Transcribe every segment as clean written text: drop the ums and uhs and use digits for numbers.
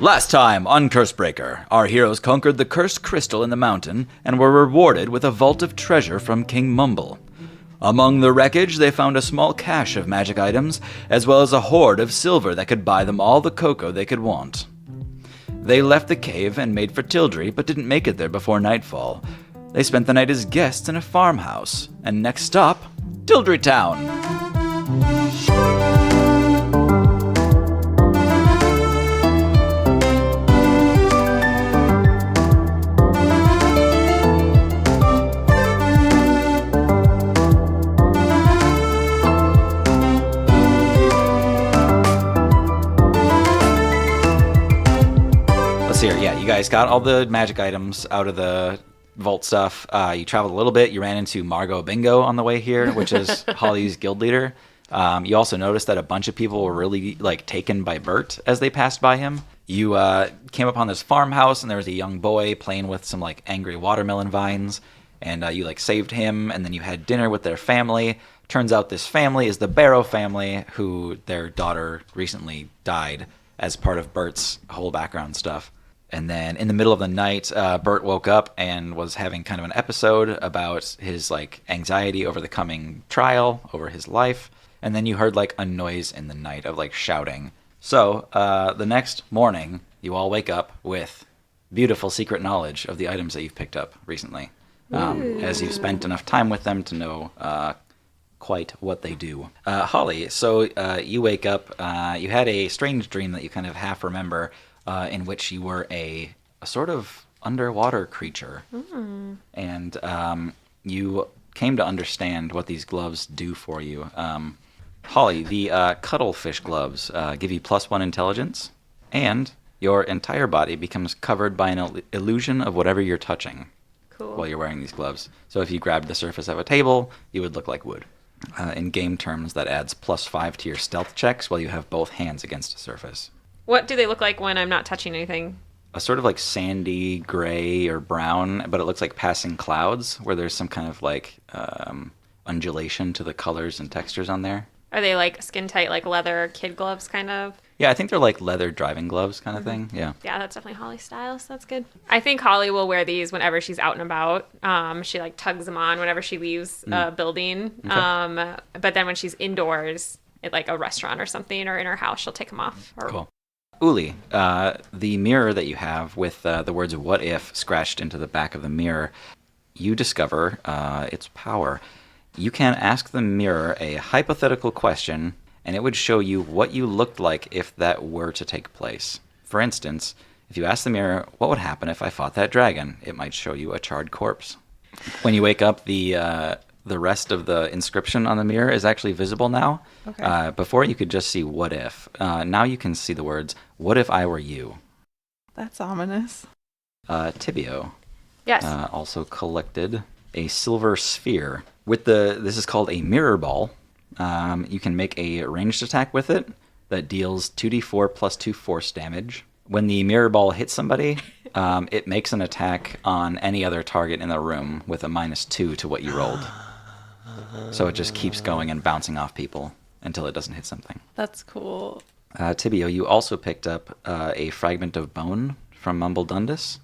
Last time on Cursebreaker, our heroes conquered the cursed crystal in the mountain and were rewarded with a vault of treasure from King Mumble. Among the wreckage, they found a small cache of magic items, as well as a hoard of silver that could buy them all the cocoa they could want. They left the cave and made for Tildry, but didn't make it there before nightfall. They spent the night as guests in a farmhouse, and next stop, Tildry Town. Here, yeah, you guys got all the magic items out of the vault stuff. You traveled a little bit. You ran into Margot Bingo on the way here, which is Holly's guild leader. You also noticed that a bunch of people were really taken by Bert as they passed by him. You came upon this farmhouse, and there was a young boy playing with some angry watermelon vines, and you saved him, and then you had dinner with their family. Turns out this family is the Barrow family, who their daughter recently died as part of Bert's whole background stuff. And then in the middle of the night, Bert woke up and was having kind of an episode about his anxiety over the coming trial, over his life. And then you heard a noise in the night of shouting. So the next morning, you all wake up with beautiful secret knowledge of the items that you've picked up recently, as you've spent enough time with them to know quite what they do. Holly, so you wake up. You had a strange dream that you kind of half remember. In which you were a sort of underwater creature. Mm. And you came to understand what these gloves do for you. Holly, the cuttlefish gloves give you +1 intelligence, and your entire body becomes covered by an illusion of whatever you're touching while you're wearing these gloves. So if you grabbed the surface of a table, you would look like wood. In game terms, that adds +5 to your stealth checks while you have both hands against a surface. What do they look like when I'm not touching anything? A sort of sandy gray or brown, but it looks like passing clouds where there's some kind of undulation to the colors and textures on there. Are they skin tight, leather kid gloves kind of? Yeah, I think they're leather driving gloves kind of thing. Yeah. Yeah, that's definitely Holly's style, so that's good. I think Holly will wear these whenever she's out and about. She tugs them on whenever she leaves a building. Okay. But then when she's indoors at a restaurant or something or in her house, she'll take them off. Cool. Uli, the mirror that you have with the words "what if" scratched into the back of the mirror, you discover its power. You can ask the mirror a hypothetical question, and it would show you what you looked like if that were to take place. For instance, if you ask the mirror, what would happen if I fought that dragon? It might show you a charred corpse. When you wake up, the rest of the inscription on the mirror is actually visible now. Okay. Before, you could just see "what if." Now you can see the words, "What if I were you?" That's ominous. Tibio. Yes. Also collected a silver sphere. This is called a mirror ball. You can make a ranged attack with it that deals 2d4 + 2 force damage. When the mirror ball hits somebody, it makes an attack on any other target in the room with a -2 to what you rolled. So it just keeps going and bouncing off people until it doesn't hit something. That's cool. Tibio, you also picked up a fragment of bone from Mumble Dundus,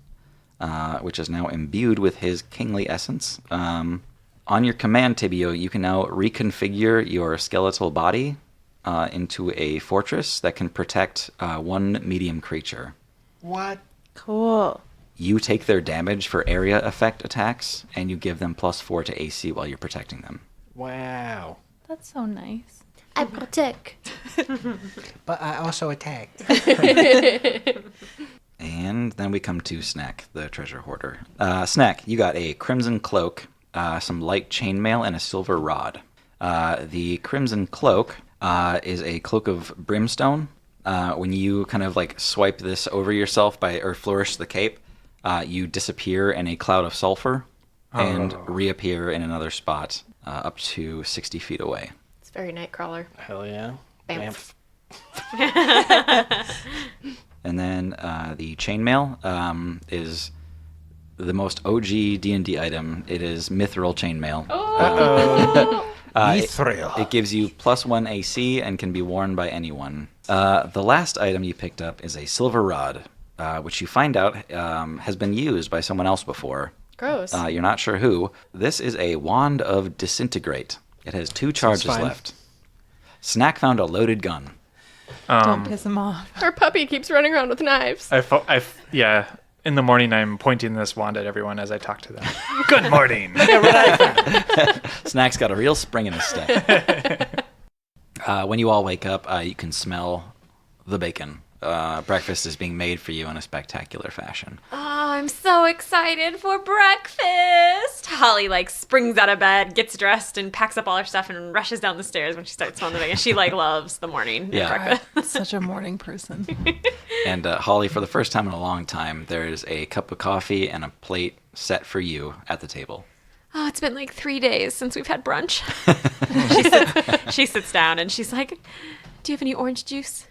which is now imbued with his kingly essence. On your command, Tibio, you can now reconfigure your skeletal body into a fortress that can protect one medium creature. What? Cool. You take their damage for area effect attacks, and you give them +4 to AC while you're protecting them. Wow. That's so nice. I protect. But I also attack. And then we come to Snack, the treasure hoarder. Snack, you got a crimson cloak, some light chainmail, and a silver rod. The crimson cloak is a cloak of brimstone. When you kind of swipe this over yourself or flourish the cape, you disappear in a cloud of sulfur and reappear in another spot up to 60 feet away. It's very Nightcrawler. Hell yeah. Bamf. And then the chainmail is the most OG D&D item. It is mithril chainmail. Oh! Mithril. It gives you +1 AC and can be worn by anyone. The last item you picked up is a silver rod, which you find out has been used by someone else before. Gross. You're not sure who. This is a wand of disintegrate. It has 2 charges fine. left. Snack found a loaded gun. Don't piss him off. Our puppy keeps running around with knives. Yeah. In the morning, I'm pointing this wand at everyone as I talk to them. Good morning. Snack's got a real spring in his step. When you all wake up, you can smell the bacon. Breakfast is being made for you in a spectacular fashion. Oh, I'm so excited for breakfast. Holly springs out of bed, gets dressed, and packs up all her stuff and rushes down the stairs when she starts smelling the bacon. She loves the morning breakfast. Such a morning person. And Holly, for the first time in a long time, there's a cup of coffee and a plate set for you at the table. Oh, it's been 3 days since we've had brunch. She sits down and she's like, "Do you have any orange juice?"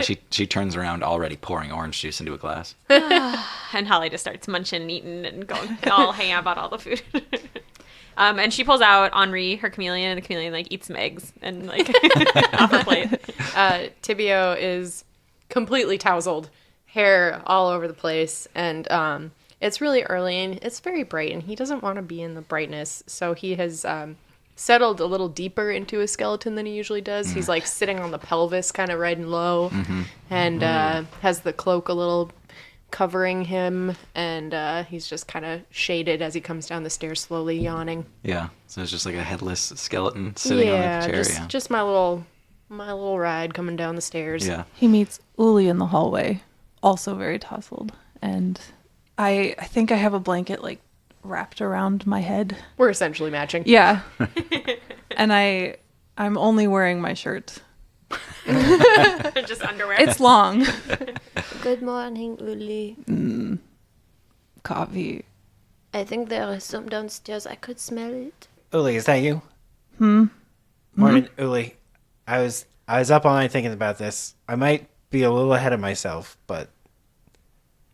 She turns around already pouring orange juice into a glass. And Holly just starts munching and eating and going all hang out about all the food. And she pulls out Henri, her chameleon, and the chameleon eats some eggs and off her plate. Tibio is completely tousled, hair all over the place, and it's really early and it's very bright, and he doesn't want to be in the brightness, so he has settled a little deeper into his skeleton than he usually does. He's sitting on the pelvis, kind of riding low, and has the cloak a little covering him, and he's just kind of shaded as he comes down the stairs, slowly yawning. Yeah, so it's just a headless skeleton sitting on the chair. Just my little ride coming down the stairs. Yeah. He meets Uli in the hallway, also very tousled. And I think I have a blanket wrapped around my head. We're essentially matching. Yeah. And I'm only wearing my shirt. Just underwear. It's long. Good morning, Uli. Coffee. I think there is some downstairs. I could smell it. Uli, is that you? Morning, Uli. I was up all night thinking about this. I might be a little ahead of myself, but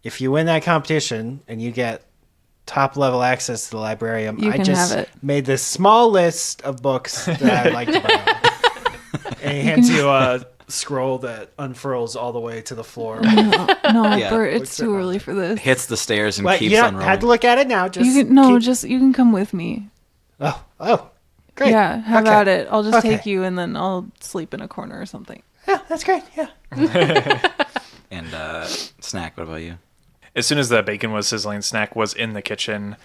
if you win that competition and you get top level access to the librarium, You I can just have it. made this small list of books that I'd like to borrow. And he hands you a scroll that unfurls all the way to the floor. No, Yeah. Bert, it's too early for this. Hits the stairs and Wait, keeps you don't unrolling. have to look at it now. Just You can come with me. Oh, great. Yeah, have Okay. at it. I'll just Okay. take you and then I'll sleep in a corner or something. Yeah, that's great. Yeah. And Snack, what about you? As soon as the bacon was sizzling, Snack was in the kitchen,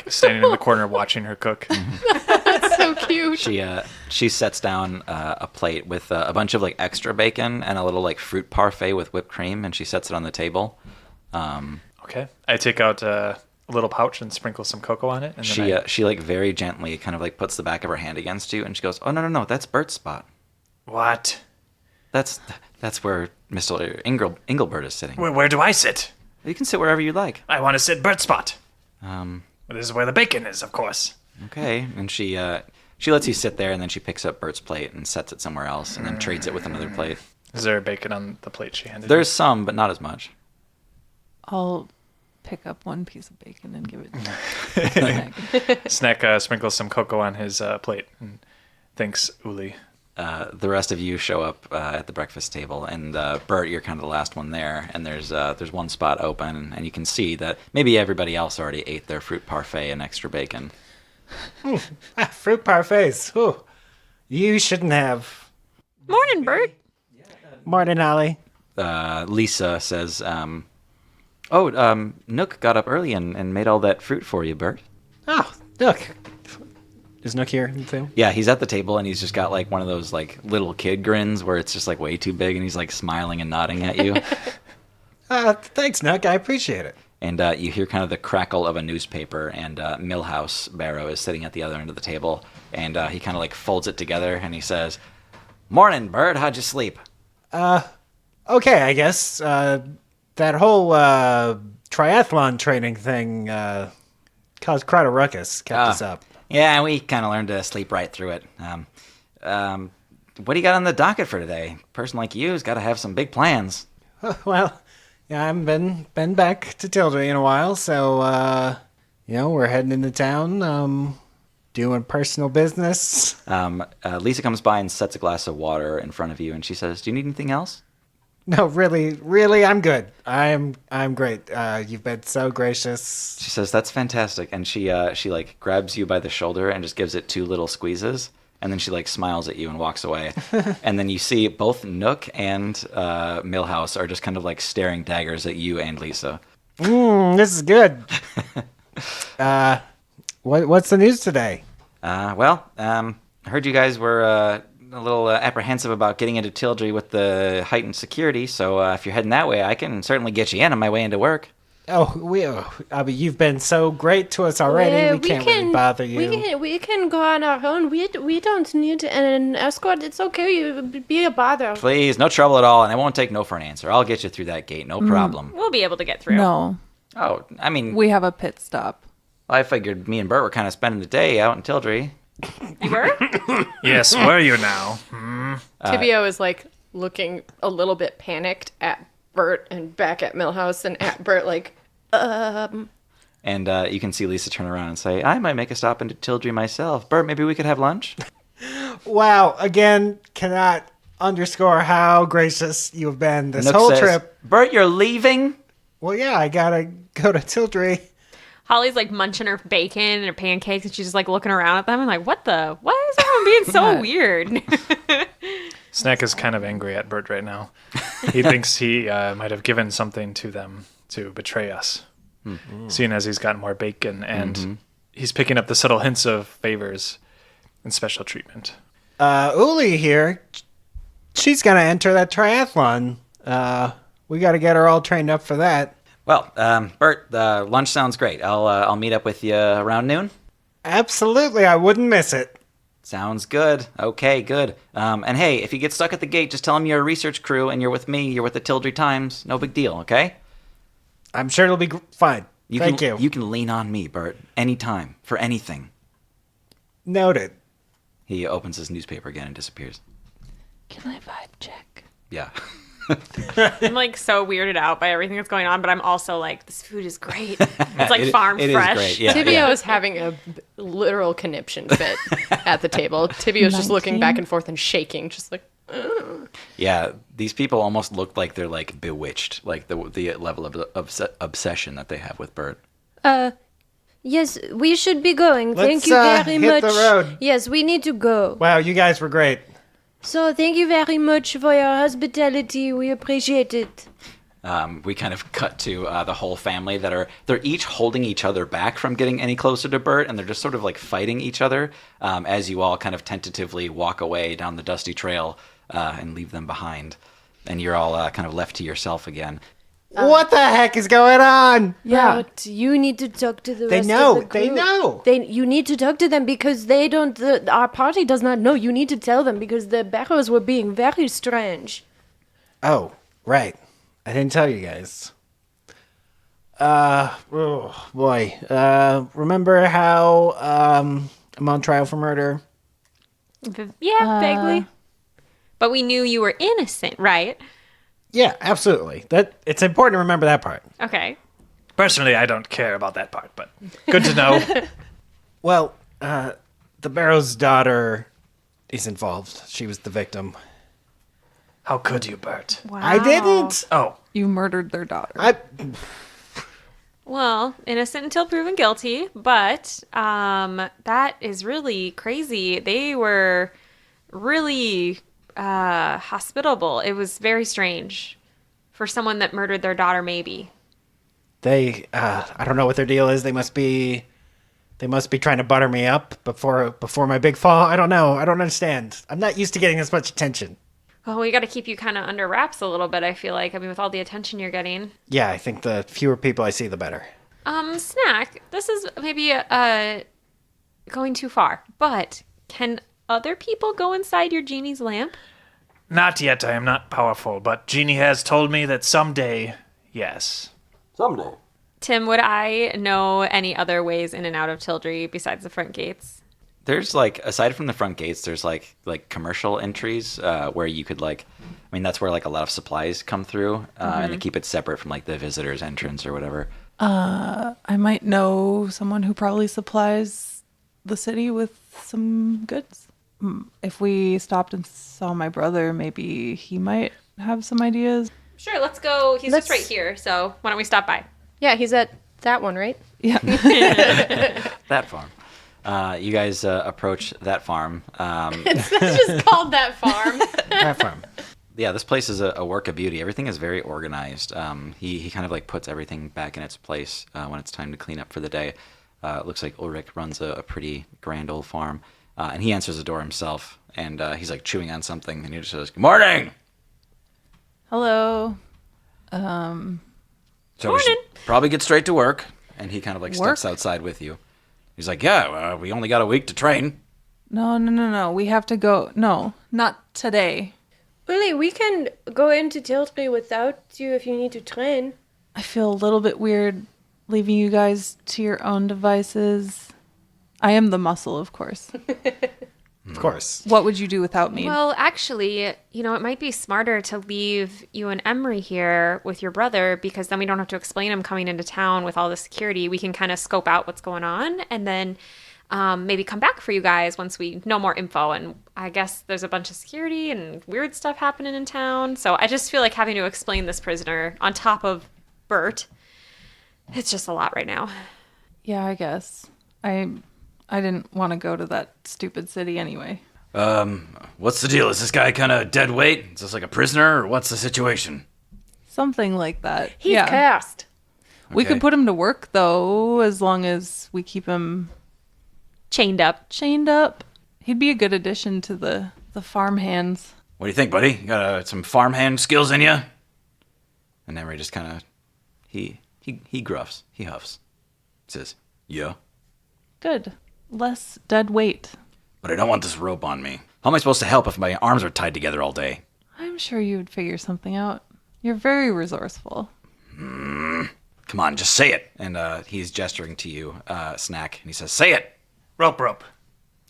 standing in the corner watching her cook. So cute. She sets down a plate with a bunch of extra bacon and a little fruit parfait with whipped cream, and she sets it on the table. Okay. I take out a little pouch and sprinkle some cocoa on it. And then She very gently kind of puts the back of her hand against you, and she goes, "Oh no, that's Bert's spot. What? That's where Mr. Engelbert is sitting. Where do I sit? You can sit wherever you like." I want to sit Bert's spot. Um, This is where the bacon is, of course. okay, and she lets you sit there, and then she picks up Bert's plate and sets it somewhere else, and then trades it with another plate. Is there bacon on the plate she handed There's some, but not as much. I'll pick up one piece of bacon and give it to Snack. you? Snack sprinkles some cocoa on his plate and thanks Uli. The rest of you show up at the breakfast table, and Bert, you're kind of the last one there. And there's one spot open, and you can see that maybe everybody else already ate their fruit parfait and extra bacon. Fruit parfaits. Ooh. You shouldn't have. Morning, Bert. Morning, Ollie. Lisa says, Nook got up early and made all that fruit for you, Bert. Oh, look. Is Nook here too? Yeah, he's at the table, and he's just got one of those little kid grins where it's just way too big, and he's smiling and nodding at you. Thanks, Nook. I appreciate it. And you hear kind of the crackle of a newspaper, and Millhouse Barrow is sitting at the other end of the table, and he kind of folds it together, and he says, "Morning, Bert. How'd you sleep?" Okay, I guess. That whole triathlon training thing caused quite a ruckus. Kept us up. Yeah, we kind of learned to sleep right through it. What do you got on the docket for today? A person like you's got to have some big plans. Well, yeah, I haven't been back to Tildry in a while, so we're heading into town. doing personal business. Lisa comes by and sets a glass of water in front of you, and she says, "Do you need anything else?" No, really, I'm good. I'm great. You've been so gracious. She says, "That's fantastic," and she like grabs you by the shoulder and just gives it 2 little squeezes, and then she like smiles at you and walks away. And then you see both Nook and Millhouse are just kind of like staring daggers at you and Lisa. This is good. What's the news today? I heard you guys were a little apprehensive about getting into Tildry with the heightened security, so if you're heading that way, I can certainly get you in on my way into work. I mean, you've been so great to us already. We can't really bother you. We can go on our own. We don't need an escort. It's okay. You be a bother. Please, no trouble at all, and I won't take no for an answer. I'll get you through that gate, no problem. We'll be able to get through. No, Oh, I mean, we have a pit stop. I figured me and Bert were kind of spending the day out in Tildry. You were? Yes, where are you now? Tibio is like looking a little bit panicked at Bert and back at Millhouse and at Bert like, And you can see Lisa turn around and say, "I might make a stop into Tildry myself. Bert, maybe we could have lunch?" Wow, again, cannot underscore how gracious you've been this Nook whole says, trip. "Bert, you're leaving?" Well, yeah, I gotta go to Tildry. Holly's like munching her bacon and her pancakes, and she's just like looking around at them and like, why is everyone being so weird? Snack is kind of angry at Bert right now. He thinks he might have given something to them to betray us, seeing as he's gotten more bacon, and he's picking up the subtle hints of favors and special treatment. Uli here, she's gonna enter that triathlon. We gotta get her all trained up for that. Well, Bert, lunch sounds great. I'll meet up with you around noon. Absolutely, I wouldn't miss it. Sounds good. Okay, good. And hey, if you get stuck at the gate, just tell them you're a research crew and you're with me. You're with the Tildry Times. No big deal, okay? I'm sure it'll be fine. Thank you. You can lean on me, Bert, anytime, for anything. Noted. He opens his newspaper again and disappears. Can I vibe check? Yeah. I'm like so weirded out by everything that's going on, but I'm also like, this food is great. It's like farm it fresh. is great. Yeah, Tibio is having a literal conniption fit at the table. Tibio's just looking 19? back and forth and shaking, just like, Yeah, these people almost look like they're like bewitched, like the level of obsession that they have with Bert. Yes, we should be going. Let's, Thank you very hit much. the road. Yes, we need to go. Wow, you guys were great. So thank you very much for your hospitality. We appreciate it. We kind of cut to the whole family they're each holding each other back from getting any closer to Bert, and they're just sort of like fighting each other as you all kind of tentatively walk away down the dusty trail and leave them behind. And you're all kind of left to yourself again. What the heck is going on? Yeah. But you need to talk to the They rest know. of the They group. know. You need to talk to them because they don't. Our party does not know. You need to tell them because the barrows were being very strange. Oh, right. I didn't tell you guys. Oh boy. Remember how I'm on trial for murder? Yeah, vaguely. But we knew you were innocent, right? Yeah, absolutely. It's important to remember that part. Okay. Personally, I don't care about that part, but good to know. Well, the Barrow's daughter is involved. She was the victim. How could you, Bert? Wow. I didn't. Oh, You murdered their daughter. Well, innocent until proven guilty, but that is really crazy. They were really hospitable. It was very strange for someone that murdered their daughter, maybe. I don't know what their deal is. They must be trying to butter me up before my big fall. I don't know. I don't understand. I'm not used to getting this much attention. Well, we got to keep you kind of under wraps a little bit, I feel like. I mean, with all the attention you're getting. Yeah, I think the fewer people I see, the better. Snack, this is maybe going too far, but can other people go inside your genie's lamp? not yet. I am not powerful, but Jeannie has told me that someday, yes. Someday. Tim, would I know any other ways in and out of Tildry besides the front gates? There's like, aside from the front gates, there's like commercial entries where you could like, I mean, that's where like a lot of supplies come through, and they keep it separate from like the visitor's entrance or whatever. I might know someone who probably supplies the city with some goods. If we stopped and saw my brother, maybe he might have some ideas. Sure, let's go. He's just right here, so why don't we stop by? Yeah, he's at that one, right? Yeah. That farm. You guys approach that farm. It's just called that farm. That farm. Yeah, this place is a work of beauty. Everything is very organized. He kind of like puts everything back in its place when it's time to clean up for the day. It looks like Ulrich runs a pretty grand old farm. And he answers the door himself. And he's like chewing on something. And he just says, "Good morning!" Hello. So we should probably get straight to work. And he kind of like Work? steps outside with you. He's like, "Yeah, we only got a week to train." No. We have to go. No, not today. Uli, we can go into Tildry without you if you need to train. I feel a little bit weird leaving you guys to your own devices. I am the muscle, of course. Of course. What would you do without me? Well, actually, it might be smarter to leave you and Emery here with your brother because then we don't have to explain him coming into town with all the security. We can kind of scope out what's going on and then maybe come back for you guys once we know more info. And I guess there's a bunch of security and weird stuff happening in town. So I just feel like having to explain this prisoner on top of Bert, it's just a lot right now. Yeah, I guess. I didn't want to go to that stupid city anyway. What's the deal? Is this guy kind of dead weight? Is this like a prisoner, or what's the situation? Something like that. He's cursed. We Okay. could put him to work, though, as long as we keep him Chained up. chained up. He'd be a good addition to the farm hands. What do you think, buddy? You got some farmhand skills in you? And Emery just kind of he gruffs, he huffs, says, "Yeah, Good. Less dead weight. but I don't want this rope on me. How am I supposed to help if my arms are tied together all day?" I'm sure you would figure something out. You're very resourceful. Come on, just say it. And he's gesturing to you, Snack, and he says, "Say it." Rope.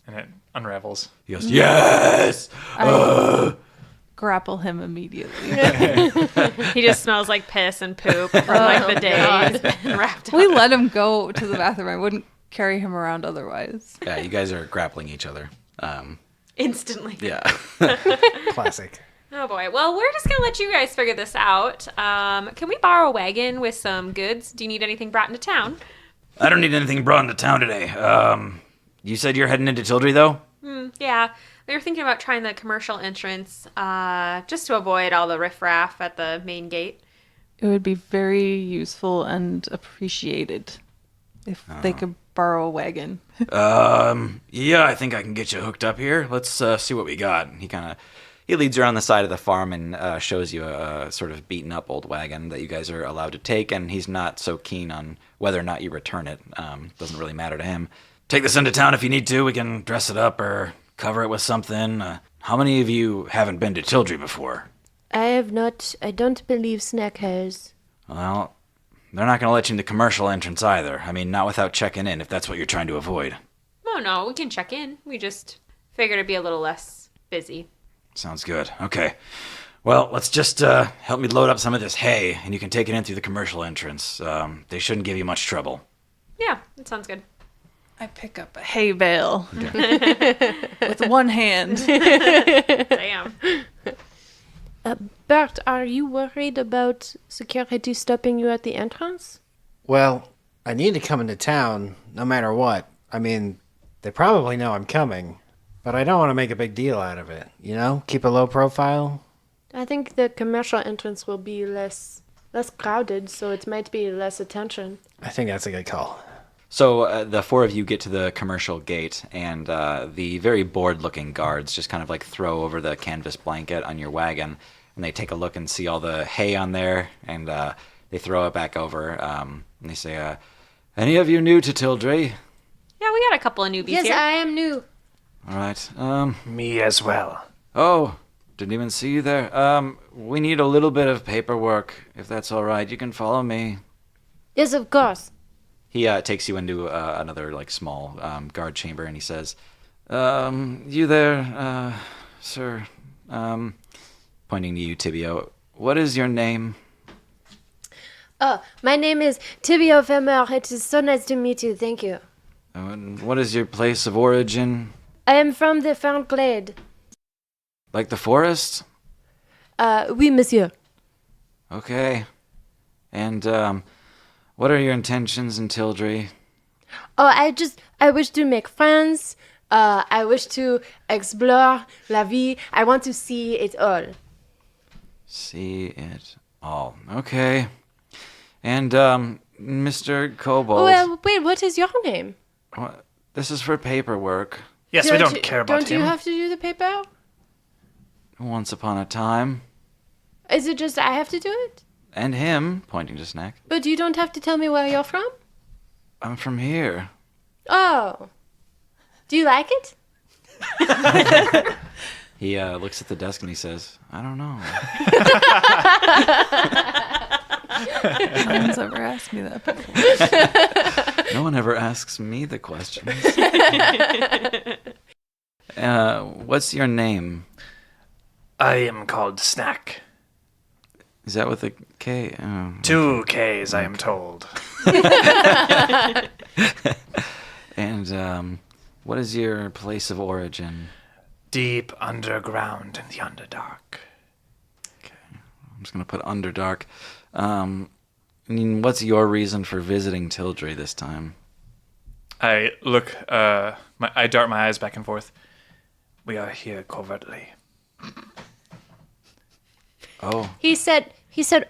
And it unravels. He goes, "Yes." Grapple him immediately. He just smells like piss and poop from like the day he's been wrapped up. We let him go to the bathroom. I wouldn't carry him around otherwise. Yeah, you guys are grappling each other. Instantly. Yeah. Classic. Oh boy. Well, we're just gonna let you guys figure this out. Can we borrow a wagon with some goods? Do you need anything brought into town? I don't need anything brought into town today. You said you're heading into Tildry, though? Yeah. We were thinking about trying the commercial entrance, just to avoid all the riffraff at the main gate. It would be very useful and appreciated if they could borrow a wagon. Yeah, I think I can get you hooked up here. Let's see what we got. He leads you around the side of the farm and shows you a sort of beaten up old wagon that you guys are allowed to take, and he's not so keen on whether or not you return it. Doesn't really matter to him. Take this into town if you need to. We can dress it up or cover it with something. How many of you haven't been to Tildry before? I have not. I don't believe Snack has. Well, they're not going to let you in the commercial entrance either. I mean, not without checking in, if that's what you're trying to avoid. Oh no, we can check in. We just figured it'd be a little less busy. Sounds good. Okay. Well, let's just help me load up some of this hay, and you can take it in through the commercial entrance. They shouldn't give you much trouble. Yeah, that sounds good. I pick up a hay bale with one hand. Damn. Bert, are you worried about security stopping you at the entrance? Well, I need to come into town no matter what. I mean, they probably know I'm coming, but I don't want to make a big deal out of it. Keep a low profile. I think the commercial entrance will be less crowded, so it might be less attention. I think that's a good call. So the four of you get to the commercial gate, and the very bored-looking guards just kind of like throw over the canvas blanket on your wagon, and they take a look and see all the hay on there, and they throw it back over, and they say, "Any of you new to Tildry?" Yeah, we got a couple of newbies Yes, here. I am new. All right. Me as well. Oh, didn't even see you there. We need a little bit of paperwork, if that's all right. You can follow me. Yes, of course. He takes you into another like small guard chamber, and he says, "You there, sir?" Pointing to you, Tibio. "What is your name?" Oh, my name is Tibio Femer. It is so nice to meet you. Thank you. And what is your place of origin? I am from the Fernglade. Like the forest? Oui, monsieur. Okay. And, what are your intentions in Tildry? Oh, I wish to make friends. I wish to explore la vie. I want to see it all. See it all. Okay. And, Mr. Kobold. Well, wait, what is your name? What? This is for paperwork. Yes, we don't care about Don't him. you have to do the paper? Once upon a time. Is it just I have to do it? And him, pointing to Snack. But you don't have to tell me where you're from? I'm from here. Oh. Do you like it? He looks at the desk and he says, I don't know. No one's ever asked me that before. No one ever asks me the questions. What's your name? I am called Snack. Is that with a K? Oh. 2 Ks, I am told. And what is your place of origin? Deep underground in the Underdark. I'm just going to put Underdark. I mean, what's your reason for visiting Tildry this time? I look, I dart my eyes back and forth. We are here covertly. Oh, He said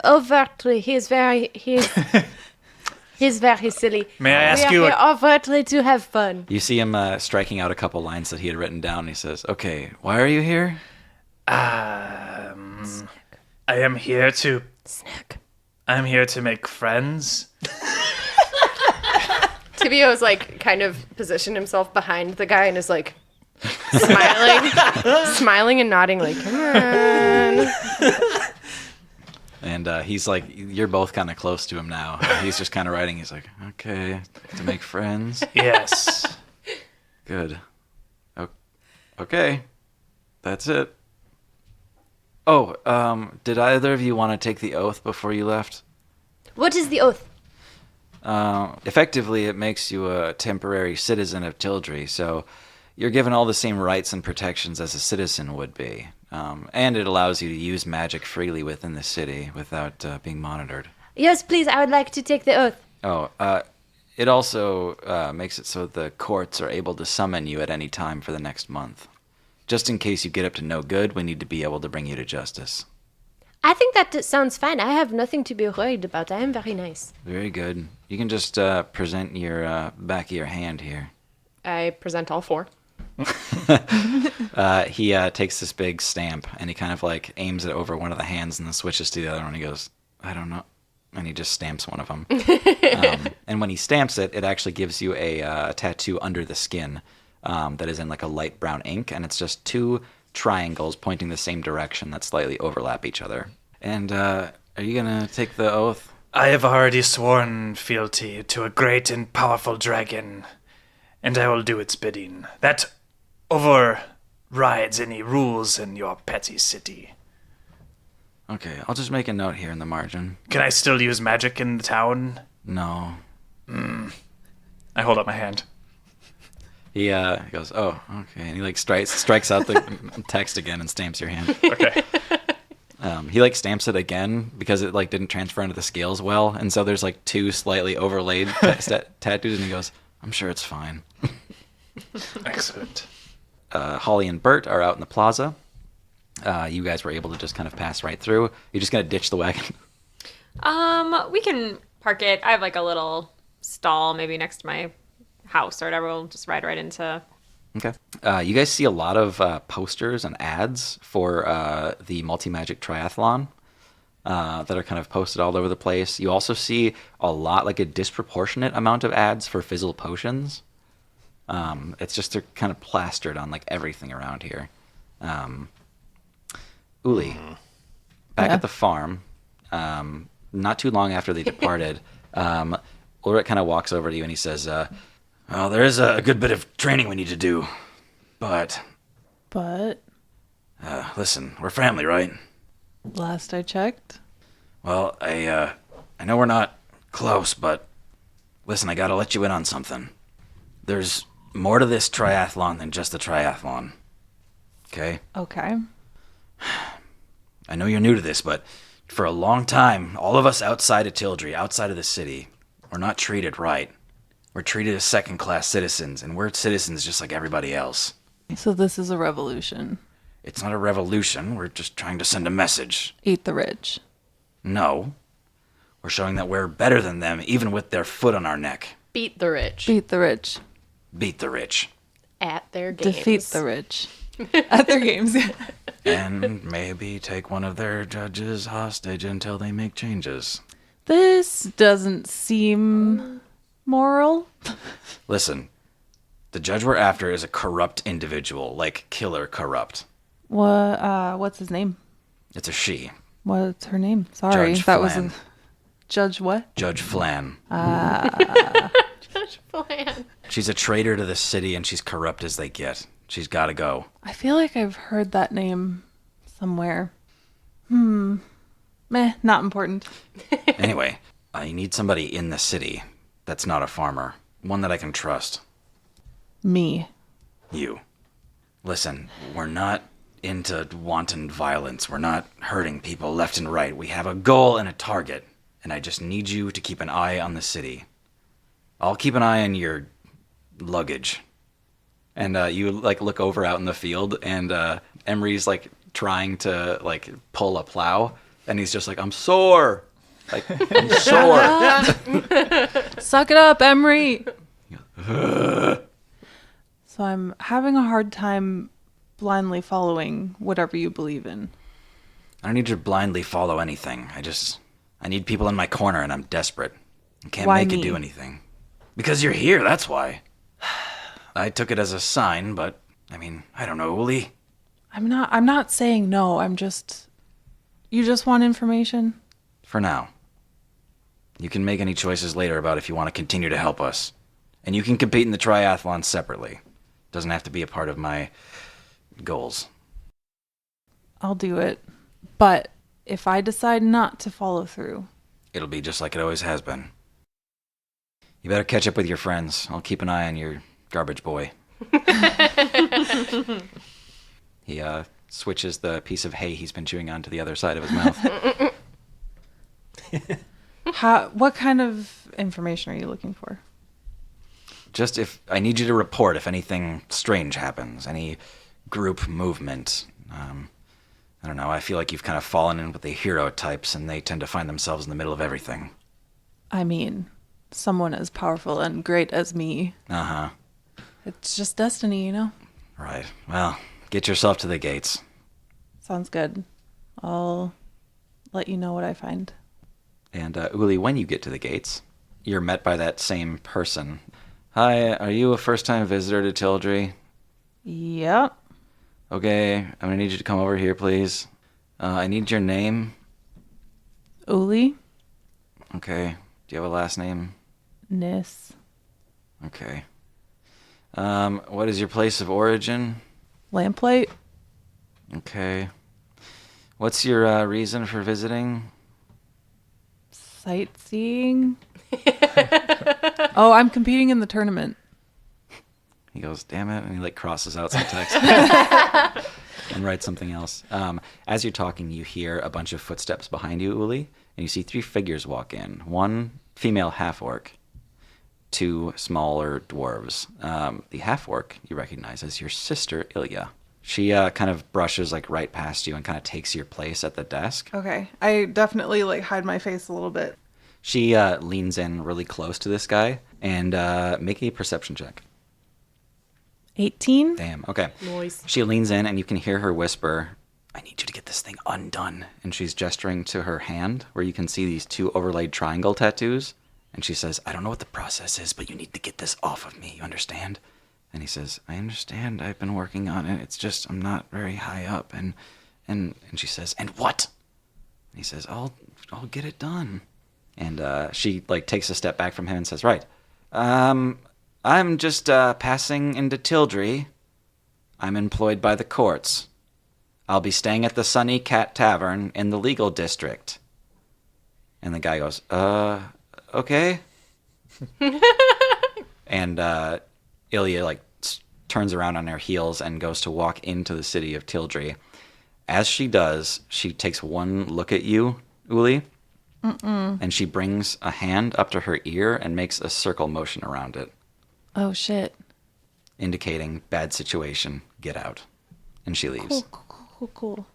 overtly. He's very silly. May I ask we you are here overtly to have fun. you see him striking out a couple lines that he had written down. He says, okay, why are you here? I am here to... Snack. I'm here to make friends. Tibio's like kind of positioned himself behind the guy and is like smiling and nodding like, come on. And he's like, you're both kind of close to him now. He's just kind of writing. He's like, okay, to make friends. Yes. Good. Okay. That's it. Oh, did either of you want to take the oath before you left? What is the oath? Effectively, it makes you a temporary citizen of Tildry, so you're given all the same rights and protections as a citizen would be. And it allows you to use magic freely within the city without being monitored. Yes, please. I would like to take the oath. Oh, it also makes it so the courts are able to summon you at any time for the next month. Just in case you get up to no good, we need to be able to bring you to justice. I think that sounds fine. I have nothing to be worried about. I am very nice. Very good. You can just present your back of your hand here. I present all 4. He takes this big stamp and he kind of like aims it over one of the hands and then switches to the other one. He goes, I don't know. And he just stamps one of them. And when he stamps it, it actually gives you a tattoo under the skin that is in like a light brown ink. And it's just 2 triangles pointing the same direction that slightly overlap each other. And are you going to take the oath? I have already sworn fealty to a great and powerful dragon, and I will do its bidding. That overrides any rules in your petty city. Okay, I'll just make a note here in the margin. Can I still use magic in the town? No. I hold up my hand. He goes, oh, okay. And he like strikes out the text again and stamps your hand. Okay. He like stamps it again because it like didn't transfer into the scales well, and so there's like 2 slightly overlaid tattoos, and he goes, I'm sure it's fine. Excellent. Holly and Bert are out in the plaza. You guys were able to just kind of pass right through. You're just gonna ditch the wagon. We can park it. I have like a little stall maybe next to my house or whatever. We'll just ride right into. Okay. You guys see a lot of posters and ads for the Multi-Magic Triathlon that are kind of posted all over the place. You also see a lot, like a disproportionate amount of ads for Fizzle Potions. It's just they're kind of plastered on like everything around here. Uli, back at the farm, not too long after they departed, Ulrich kind of walks over to you and he says, well, there is a good bit of training we need to do, but listen, we're family, right? Last I checked. Well, I know we're not close, but listen, I gotta let you in on something. there's more to this triathlon than just a triathlon. Okay? Okay. I know you're new to this, but for a long time, all of us outside of Tildry, outside of the city, we're not treated right. We're treated as second-class citizens, and we're citizens just like everybody else. So this is a revolution. It's not a revolution. We're just trying to send a message. Eat the rich. No. We're showing that we're better than them, even with their foot on our neck. Beat the rich. Beat the rich. Beat the rich. At their games. Defeat the rich. At their games. And maybe take one of their judges hostage until they make changes. This doesn't seem moral. Listen, the judge we're after is a corrupt individual, like killer corrupt. What's his name? It's a she. What's her name? Sorry, Judge that Flan. was a Judge what? Judge Flan. Judge Flan. She's a traitor to the city, and she's corrupt as they get. She's got to go. I feel like I've heard that name somewhere. Meh, not important. Anyway, I need somebody in the city that's not a farmer. One that I can trust. Me. You. Listen, we're not into wanton violence. We're not hurting people left and right. We have a goal and a target, and I just need you to keep an eye on the city. I'll keep an eye on your luggage. And you like look over out in the field, and Emery's like trying to like pull a plow, and he's just like, I'm sore. Like, I'm sore. Suck it up, Emery. So I'm having a hard time blindly following whatever you believe in. I don't need you to blindly follow anything. I need people in my corner, and I'm desperate. I can't Why make me? you do anything. Because you're here, that's why. I took it as a sign, but, I mean, I don't know, Uli. I'm not saying no. You just want information? For now. You can make any choices later about if you want to continue to help us. And you can compete in the triathlon separately. Doesn't have to be a part of my goals. I'll do it. But if I decide not to follow through, It'll be just like it always has been. You better catch up with your friends. I'll keep an eye on your garbage boy. He switches the piece of hay he's been chewing on to the other side of his mouth. what kind of information are you looking for? Just if I need you to report if anything strange happens, any group movement. I don't know. I feel like you've kind of fallen in with the hero types, and they tend to find themselves in the middle of everything. I mean, someone as powerful and great as me. Uh-huh. It's just destiny, you know? Right. Well, get yourself to the gates. Sounds good. I'll let you know what I find. And Uli, when you get to the gates, you're met by that same person. Hi, are you a first-time visitor to Tildry? Yep. Okay, I'm gonna need you to come over here, please. I need your name. Uli? Okay. Do you have a last name? Nis. Okay. What is your place of origin? Lamplight? Okay. What's your reason for visiting? Sightseeing? Oh, I'm competing in the tournament. He goes, damn it, and he like crosses out some text and writes something else. As you're talking, you hear a bunch of footsteps behind you, Uli, and you see 3 figures walk in. One female half-orc, 2 smaller dwarves. The half-orc you recognize as your sister, Ilya. She kind of brushes like right past you and kind of takes your place at the desk. Okay. I definitely like hide my face a little bit. She leans in really close to this guy and make a perception check. 18? Damn, okay. Noise. She leans in and you can hear her whisper, I need you to get this thing undone. And she's gesturing to her hand where you can see these 2 overlaid triangle tattoos. And she says, I don't know what the process is, but you need to get this off of me, you understand? And he says, I understand, I've been working on it. It's just I'm not very high up. And she says, and what? And he says, I'll get it done. And she like takes a step back from him and says, right, I'm just passing into Tildry. I'm employed by the courts. I'll be staying at the Sunny Cat Tavern in the legal district. And the guy goes, okay. And Ilya turns around on her heels and goes to walk into the city of Tildry. As she does, she takes one look at you, Uli, and she brings a hand up to her ear and makes a circle motion around it, Oh shit. indicating bad situation, get out. And she leaves. Cool.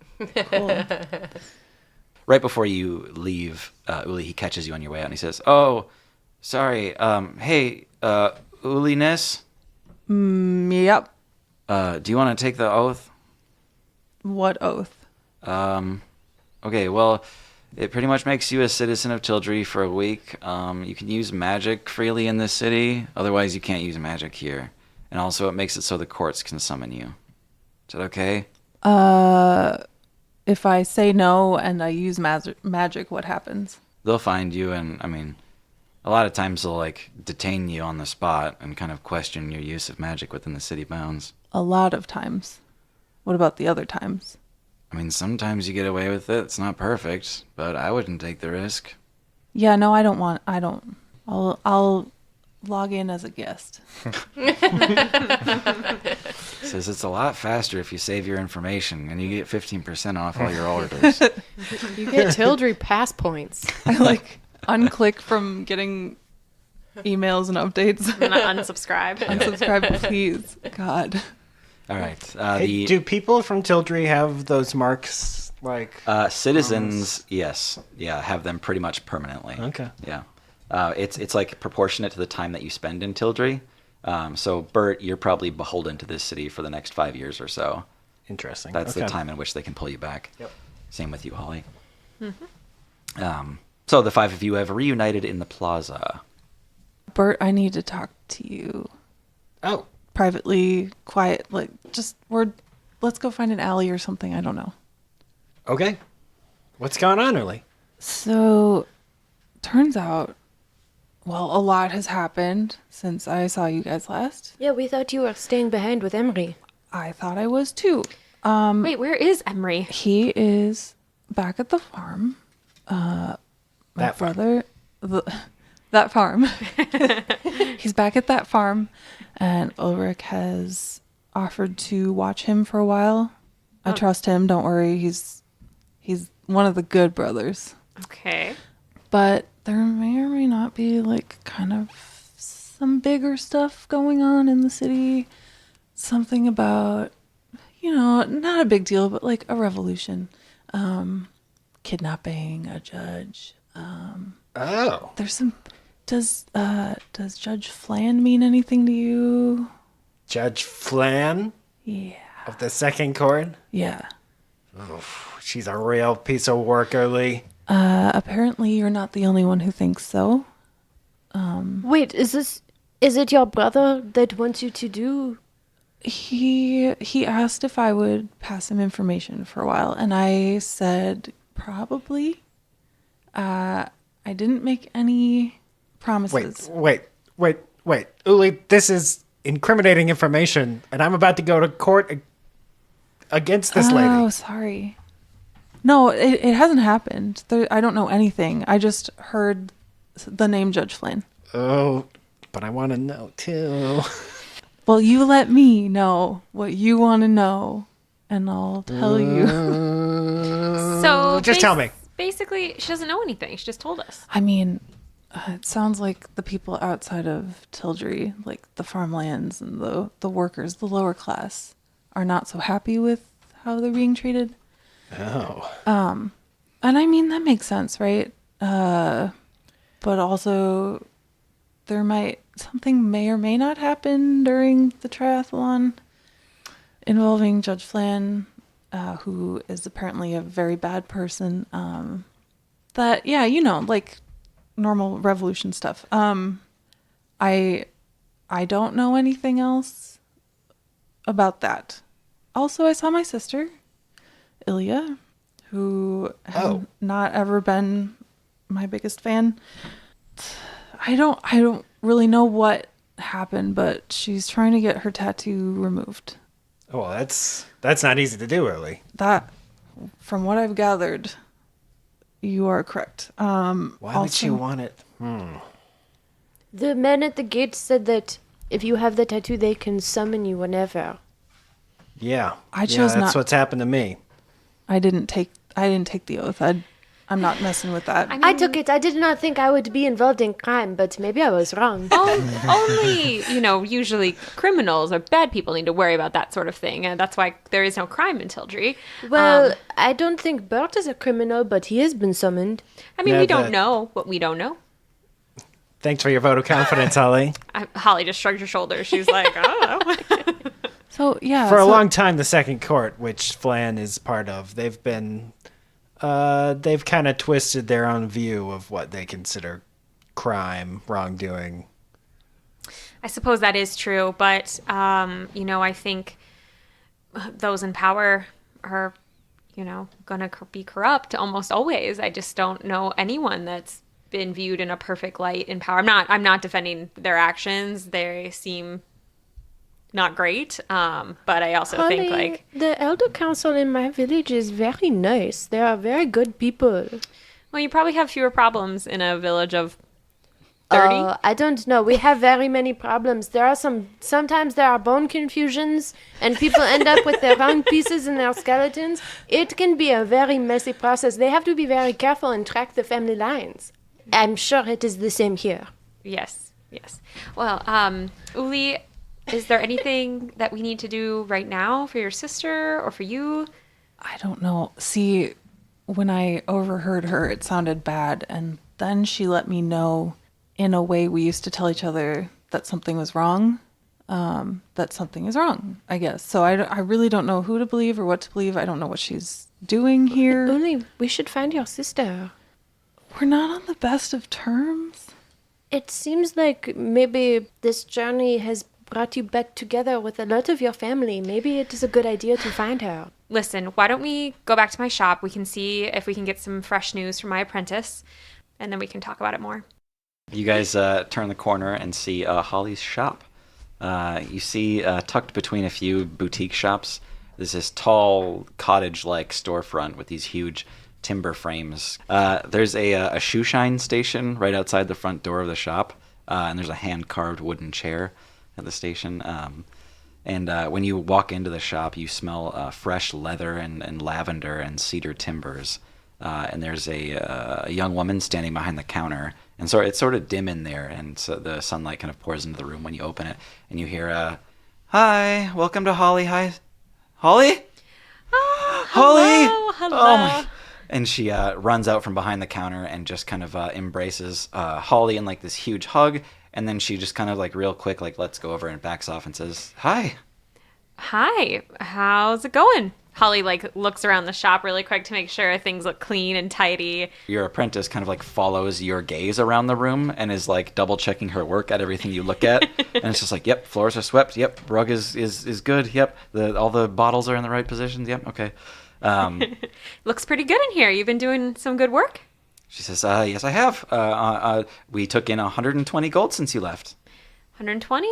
Right before you leave, Uli, he catches you on your way out and he says, "Oh, sorry. Hey, Uli-ness, Yep. do you want to take the oath?" What oath? Okay, well, it pretty much makes you a citizen of Tildry for a week. You can use magic freely in this city. Otherwise, you can't use magic here. And also, it makes it so the courts can summon you. Is that okay? If I say no and I use magic, what happens? They'll find you, and, I mean, a lot of times they'll, detain you on the spot and kind of question your use of magic within the city bounds. A lot of times. What about the other times? I mean, sometimes you get away with it. It's not perfect, but I wouldn't take the risk. Yeah, no, I don't. I'll log in as a guest. Says it's a lot faster if you save your information, and you get 15% off all your orders. You get Tildry pass points. I unclick from getting emails and updates. I'm gonna unsubscribe. Unsubscribe, please. God. All right. Hey, do people from Tildry have those marks? Citizens, yes. Yeah, have them pretty much permanently. Okay. Yeah. It's proportionate to the time that you spend in Tildry. So, Bert, you're probably beholden to this city for the next 5 years or so. Interesting. That's Okay. the time in which they can pull you back. Yep. Same with you, Holly. So the 5 of you have reunited in the plaza. Bert, I need to talk to you Oh, privately, quiet. Let's go find an alley or something. I don't know. okay. What's going on, Uli? So, turns out, well, a lot has happened since I saw you guys last. Yeah, we thought you were staying behind with Emery. I thought I was too. Wait, where is Emery? He is back at the farm. My That farm. brother, that farm. He's back at that farm, and Ulrich has offered to watch him for a while. I trust him. Don't worry. He's one of the good brothers. Okay. But there may or may not be kind of some bigger stuff going on in the city. Something about, not a big deal, but a revolution. Kidnapping a judge. Oh. There's some. Does Judge Flan mean anything to you? Judge Flan Yeah. of the Second Court? Yeah. She's a real piece of work, Uli. Apparently you're not the only one who thinks so. Wait, is it your brother that wants you to do? He asked if I would pass him information for a while, and I said probably. I didn't make any promises. Wait. Uli, this is incriminating information, and I'm about to go to court against this Oh, lady. sorry. No, it hasn't happened. I don't know anything. I just heard the name Judge Flynn. Oh, but I want to know, too. Well, you let me know what you want to know, and I'll tell you. So Just tell me. Basically, she doesn't know anything. She just told us. I mean, it sounds like the people outside of Tildry, the farmlands and the workers, the lower class, are not so happy with how they're being treated. Oh. And I mean, that makes sense, right? But also, something may or may not happen during the triathlon involving Judge Flan, who is apparently a very bad person. Normal revolution stuff. I don't know anything else about that. Also, I saw my sister, Ilya, who has not ever been my biggest fan. I don't really know what happened, but she's trying to get her tattoo removed. Oh, that's not easy to do, Uli. That, from what I've gathered, you are correct. Why would she want it? The man at the gate said that if you have the tattoo, they can summon you whenever. Yeah. I chose That's not- what's happened to me. I didn't take the oath. I'm not messing with that. I took it. I did not think I would be involved in crime, but maybe I was wrong. Only, usually criminals or bad people need to worry about that sort of thing. And that's why there is no crime in Tildry. Well, I don't think Bert is a criminal, but he has been summoned. I mean, Yeah, we don't but- know what we don't know. Thanks for your vote of confidence, Holly. Holly just shrugged her shoulders. She's like, I don't know. So yeah, For a so- long time, the Second Court, which Flan is part of, they've kind of twisted their own view of what they consider crime, wrongdoing. I suppose that is true, but I think those in power are, gonna be corrupt almost always. I just don't know anyone that's been viewed in a perfect light in power. I'm not defending their actions. They seem not great, but I also think like the elder council in my village is very nice. They are very good people. well, you probably have fewer problems in a village of 30. I don't know. We have very many problems. Sometimes there are bone confusions and people end up with the wrong pieces in their skeletons. It can be a very messy process. They have to be very careful and track the family lines. I'm sure it is the same here. Yes. Well, Uli, is there anything that we need to do right now for your sister or for you? I don't know. See, when I overheard her, it sounded bad, and then she let me know in a way we used to tell each other that something was wrong. That something is wrong, I guess. So I really don't know who to believe or what to believe. I don't know what she's doing here. Only we should find your sister. We're not on the best of terms. It seems like maybe this journey has brought you back together with a lot of your family. Maybe it is a good idea to find her. Listen, why don't we go back to my shop? We can see if we can get some fresh news from my apprentice, and then we can talk about it more. You guys turn the corner and see Holly's shop. You see tucked between a few boutique shops, there's this tall cottage-like storefront with these huge timber frames. There's a shoe shine station right outside the front door of the shop, and there's a hand-carved wooden chair at the station. And when you walk into the shop, you smell fresh leather and lavender and cedar timbers. And there's a young woman standing behind the counter. And so it's sort of dim in there, and so the sunlight kind of pours into the room when you open it. And you hear, "Hi, welcome to Holly. Hi, Holly? Oh, Holly! hello. Oh my!" And she runs out from behind the counter and just kind of embraces Holly in like this huge hug. And then she just kind of like real quick like lets go over and backs off and says, "Hi." Hi, how's it going? Holly like looks around the shop really quick to make sure things look clean and tidy. Your apprentice kind of like follows your gaze around the room and is like double checking her work at everything you look at. And it's just like, yep, floors are swept. Yep, rug is good. Yep, all the bottles are in the right positions. Yep, okay. Looks pretty good in here. You've been doing some good work. She says, yes, I have. We took in 120 gold since you left. 120?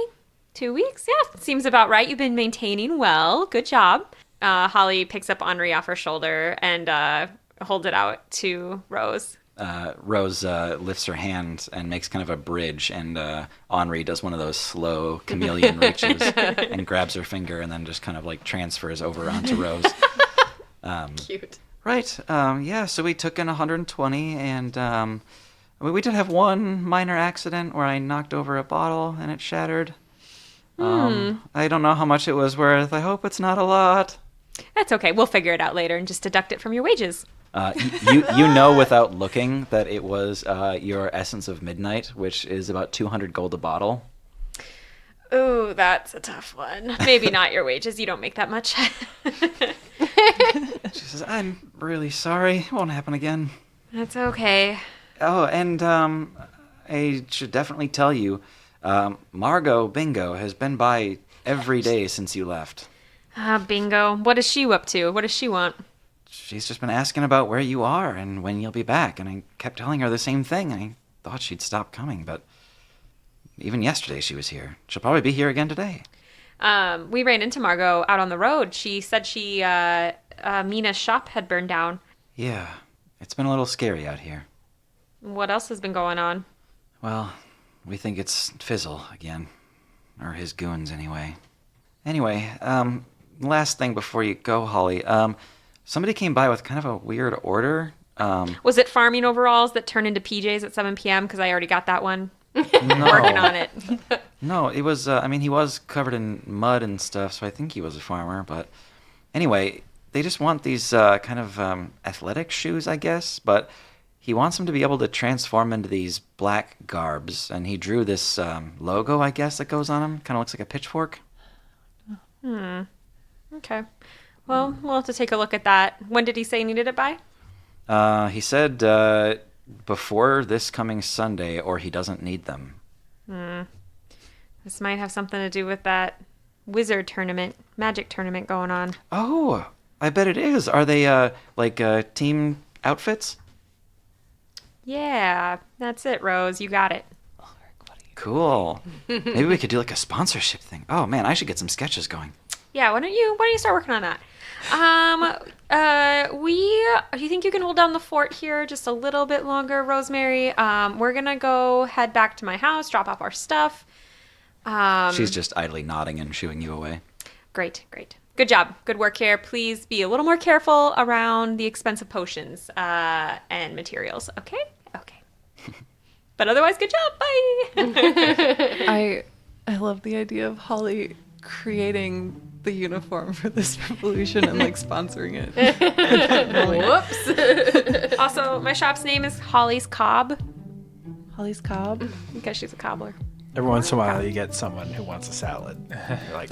2 weeks? Yeah, seems about right. You've been maintaining well. Good job. Holly picks up Henri off her shoulder and holds it out to Rose. Rose lifts her hand and makes kind of a bridge, and Henri does one of those slow chameleon reaches and grabs her finger and then just kind of like transfers over onto Rose. Cute. Right. Yeah, so we took in 120, and we did have one minor accident where I knocked over a bottle and it shattered. I don't know how much it was worth. I hope it's not a lot. That's okay. We'll figure it out later and just deduct it from your wages. You know without looking that it was your Essence of Midnight, which is about 200 gold a bottle. Ooh, that's a tough one. Maybe not your wages. You don't make that much. She says, "I'm really sorry. It won't happen again." That's okay. Oh, and I should definitely tell you, Margot Bingo has been by every day since you left. Bingo. What is she up to? What does she want? She's just been asking about where you are and when you'll be back, and I kept telling her the same thing. I thought she'd stop coming, but even yesterday she was here. She'll probably be here again today. We ran into Margot out on the road. She said Mina's shop had burned down. Yeah, it's been a little scary out here. What else has been going on? Well, we think it's Fizzle again. Or his goons, anyway. Anyway, last thing before you go, Holly. Somebody came by with kind of a weird order. Was it farming overalls that turn into PJs at 7 p.m.? Because I already got that one. No. Working on it. No, it was, he was covered in mud and stuff, so I think he was a farmer. But anyway, they just want these kind of athletic shoes, I guess. But he wants them to be able to transform into these black garbs. And he drew this logo, I guess, that goes on them. Kind of looks like a pitchfork. Okay. Well, we'll have to take a look at that. When did he say he needed it by? He said before this coming Sunday, or he doesn't need them. This might have something to do with that wizard tournament, magic tournament going on. Oh, I bet it is. Are they team outfits? Yeah, that's it, Rose. You got it. Cool. Maybe we could do like a sponsorship thing. Oh man, I should get some sketches going. Yeah, why don't you start working on that? Do you think you can hold down the fort here just a little bit longer, Rosemary? We're gonna go head back to my house, drop off our stuff. She's just idly nodding and shooing you away. Great. Good job. Good work here. Please be a little more careful around the expensive potions and materials. Okay. But otherwise, good job. Bye. I love the idea of Holly creating the uniform for this revolution and like sponsoring it. Whoops. Also, my shop's name is Holly's Cobb Holly's Cobb. because she's a cobbler. Every once in a while, you get someone who wants a salad. You're like,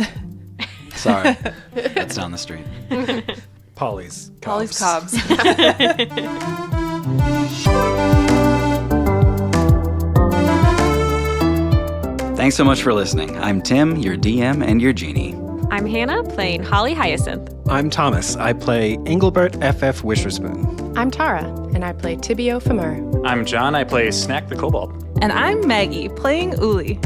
Sorry, that's down the street. Polly's Holly's Cobbs. Cobbs. Thanks so much for listening. I'm Tim, your DM and your genie. I'm Hannah, playing Holly Hyacinth. I'm Thomas. I play Engelbert F.F. Wisherspoon. I'm Tara, and I play Tibio Famur. I'm John. I play Snack the Kobold. And I'm Maggie, playing Uli.